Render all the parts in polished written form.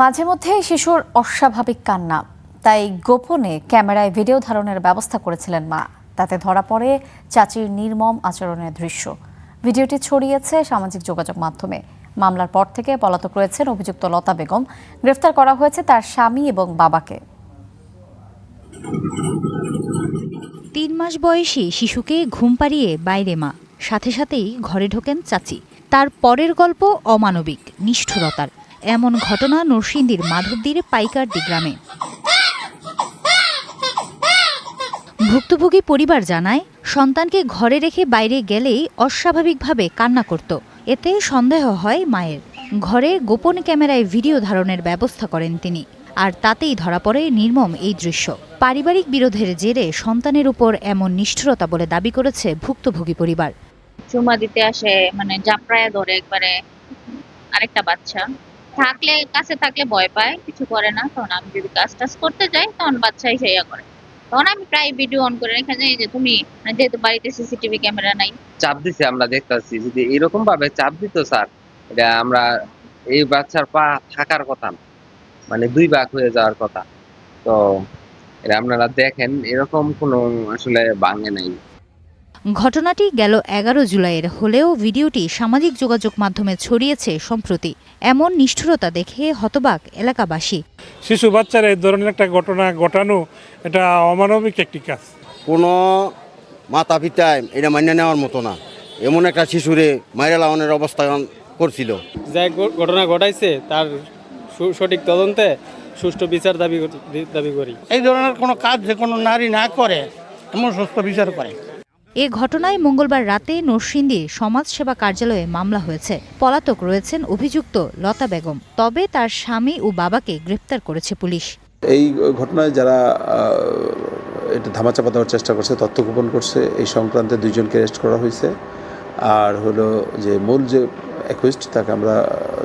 মাঝে মধ্যে শিশুর অস্বাভাবিক কান্না, তাই গোপনে ক্যামেরায় ভিডিও ধারণের ব্যবস্থা করেছিলেন মা। তাতে ধরা পড়ে চাচির নির্মম আচরণের দৃশ্য। ভিডিওটি ছড়িয়েছে সামাজিক যোগাযোগ মাধ্যমে। মামলার পর থেকে পলাতক রয়েছেন অভিযুক্ত লতা বেগম। গ্রেফতার করা হয়েছে তার স্বামী এবং বাবাকে। ৩ মাস বয়সী শিশুকে ঘুম পাড়িয়ে বাইরে মা, সাথে সাথেই ঘরে ঢোকেন চাচি। তার পরের গল্প অমানবিক নিষ্ঠুরতার। এমন ঘটনা নরসিংদীর মাধবদীর পাইকারদি গ্রামে। ভুক্তভোগী পরিবার জানায়, সন্তানকে ঘরে রেখে বাইরে গেলেই অস্বাভাবিকভাবে কান্না করত। এতে সন্দেহ হয় মায়ের। ঘরে গোপন ক্যামেরায় ভিডিও ধারণের ব্যবস্থা করেন তিনি। আর তাতেই ধরা পড়ে নির্মম এই দৃশ্য। পারিবারিক বিরোধের জেরে সন্তানের উপর এমন নিষ্ঠুরতা বলে দাবি করেছে ভুক্তভোগী পরিবার। চুমা দিতে আসে, জাপড়ায় ধরে একবারে। আরেকটা বাচ্চা কাছে থাকলে ভয় পায়, কিছু করে না। তখন আমি যদি কাজ টাজ করতে যাই, তখন বাচ্চা এসে করে। তখন আমি প্রায় ভিডিও অন করে রেখে যাই যে তুমি, যেহেতু বাড়িতে সিসিটিভি ক্যামেরা নাই। চাপ দিছে, আমরা দেখতেছি যদি এরকম ভাবে চাপ দিত স্যার, এটা আমরা এই বাচ্চার পা থাকার কথা না, 2 ভাগ হয়ে যাওয়ার কথা। তো এটা আপনারা দেখেন, এরকম কোনো আসলে ভাঙে নাই। ঘটনাটি গেল ১১ জুলাইয়ের হলেও ভিডিওটি সামাজিক যোগাযোগ মাধ্যমে ছড়িয়েছে সম্প্রতি। এমন নিষ্ঠুরতা দেখে হতবাক এলাকাবাসী। শিশু বাচ্চার এই ধরনের একটা ঘটনা ঘটানো, এটা অমানবিক একটি কাজ। কোনো মাতা পিতায় এটা মান্য নেওয়ার মতো না। এমন একটা শিশুরে মাইরা লাগানোর অবস্থা করছিল। যে ঘটনা ঘটাইছে তার সঠিক তদন্তে সুষ্ঠু বিচার দাবি করি। এই ধরনের কোনো কাজ যে কোনো নারী না করে, এমন সুস্থ বিচার করে। এ ঘটনায় মঙ্গলবার রাতে নরসিংদীর সমাজসেবা কার্যালয়ে মামলা হয়েছে। পলাতক রয়েছেন অভিযুক্ত লতা বেগম। তবে তার স্বামী ও বাবাকে গ্রেফতার করেছে পুলিশ। এই ঘটনায় যারা এটা ধামাচাপা দেওয়ার চেষ্টা করছে, তথ্য গোপন করছে, এই সংক্রান্তে 2 জনকে অ্যারেস্ট করা হয়েছে। আর হলো যে মূল যে অ্যাকুইস্ট, তাকে আমরা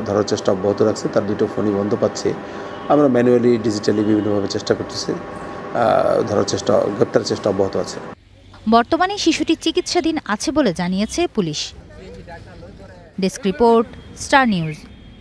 ধরার চেষ্টা অব্যাহত রাখছি। তার 2টো ফোনই বন্ধ পাচ্ছি। আমরা ম্যানুয়ালি ডিজিটালি বিভিন্নভাবে চেষ্টা করতেছি। গ্রেপ্তারের চেষ্টা অব্যাহত আছে। বর্তমানে শিশুটি চিকিৎসাধীন আছে বলে জানিয়েছে police. Desk report, star news.